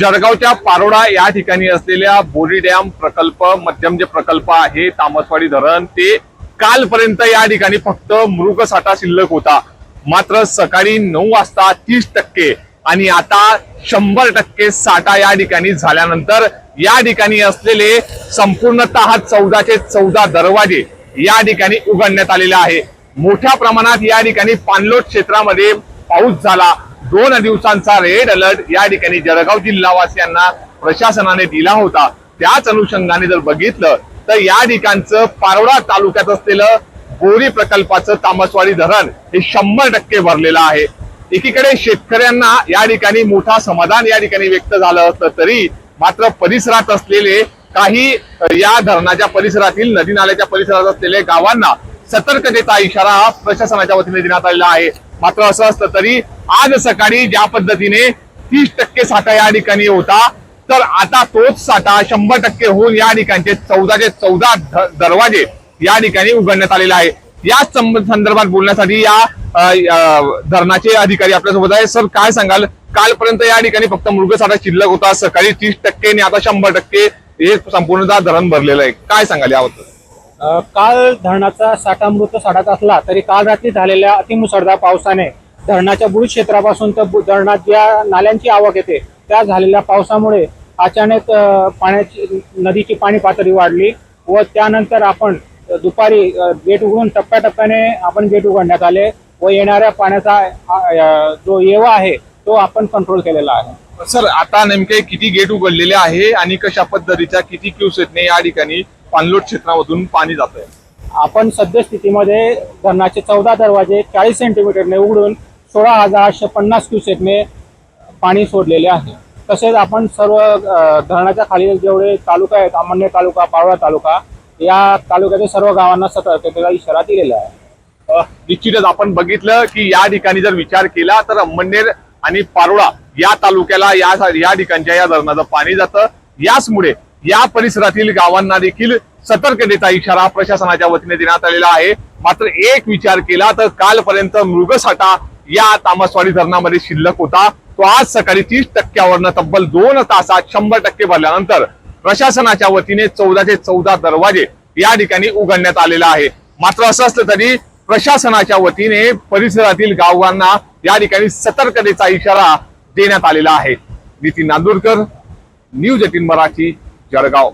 जळगावच्या पारोडा या ठिकाणी असलेल्या बोरी डॅम प्रकल्प मध्यम जे प्रकल्प आहे तामसवाडी धरण ते कालपर्यंत या ठिकाणी फक्त मृग साठा शिल्लक होता। मात्र सकाळी 9 वाजता 30% आणि आता 100% साठा या ठिकाणी झाल्यानंतर या ठिकाणी असलेले संपूर्णतः 14चे 14 दरवाजे या ठिकाणी उघडण्यात आलेले आहे। मोठ्या प्रमाणात या ठिकाणी पाणलोट क्षेत्रामध्ये पाऊस झाला। 2 दिवसांचा रेड अलर्ट या ठिकाणी जळगाव जिल्हावासियांना प्रशासनाने दिला होता। त्याच अनुषंगाने जर बघितलं तर या ठिकाणचं पारोडा तालुक्यात असलेलं बोरी प्रकल्पाचं तामसवाडी धरण हे 100% भरलेलं आहे। एकीकडे शेतकऱ्यांना या ठिकाणी मोठा समाधान या ठिकाणी व्यक्त झालं असलं तरी मात्र परिसरात असलेले काही या धरणाच्या परिसरातील नदी नाल्याच्या परिसरात असलेले गावांना सतर्कतेचा इशारा प्रशासनाच्या वतीने देण्यात आलेला आहे। मात्र असं असलं तरी आज सकाळी ज्या पद्धतीने 30% साठा या ठिकाणी होता तर आता तोच साठा 100% होऊन या ठिकाणचे 14चे 14 दरवाजे या ठिकाणी उघडण्यात आलेले आहे। या संदर्भात बोलण्यासाठी या धरणाचे अधिकारी आपल्यासोबत आहे। सर काय सांगाल, कालपर्यंत या ठिकाणी फक्त मृग साठा शिल्लक होता, सकाळी 30% आणि आता 100% हे संपूर्णतः धरण भरलेलं आहे, काय सांगाल याबद्दल? काल धरणाचा साठा मृत साठाच असला तरी काल रात्री झालेल्या अतिमुसळधार पावसाने धरणाच्या बुरुज क्षेत्रापासून तर धरणात ज्या नाल्यांची आवक येते त्या झालेल्या पावसामुळे अचानक नदीची पाणी पातळी वाढली व त्यानंतर आपण दुपारी गेट उघडून टप्प्याटप्प्याने आपण गेट उघडण्यात आले व येणाऱ्या पाण्याचा जो येवा आहे तो आपण कंट्रोल केलेला आहे। सर आता नेमके किती गेट उघडलेले आहे आणि कशा पद्धतीच्या किती क्युसेकने या ठिकाणी पाणलोट क्षेत्रामधून पाणी जात आहे? आपण सद्यस्थितीमध्ये धरणाचे 14 दरवाजे 40 सेंटीमीटरने उघडून 16,850 क्युसेकने पाणी सोडलेले आहे। तसेच आपण सर्व धरणाच्या खाली जेवढे तालुका आहेत, अमळनेर तालुका, पारोळा तालुका, या तालुक्यातील सर्व गावांना सतर्कतेचा इशारा दिलेला आहे। निश्चितच आपण बघितलं की या ठिकाणी जर विचार केला तर अमळनेर आणि पारोळा या तालुक्याला या ठिकाणच्या या धरणाचं पाणी जातं। याचमुळे या परिसरातील गावांना देखील सतर्कतेचा इशारा प्रशासनाच्या वतीने देण्यात आलेला आहे। मात्र एक विचार केला तर कालपर्यंत मृग साठा या तामसवाडी धरणामध्ये शिल्लक होता, तो आज सकाळी 30%वरनं तब्बल 2 तासात 100% भरल्यानंतर प्रशासनाच्या वतीने 14चे 14 दरवाजे या ठिकाणी उघडण्यात आलेला आहे। मात्र असं असलं तरी प्रशासनाच्या वतीने परिसरातील गावांना या ठिकाणी सतर्कतेचा इशारा देण्यात आलेला आहे। नितीन नांदुरकर, न्यूज 18 मराठी, जळगाव।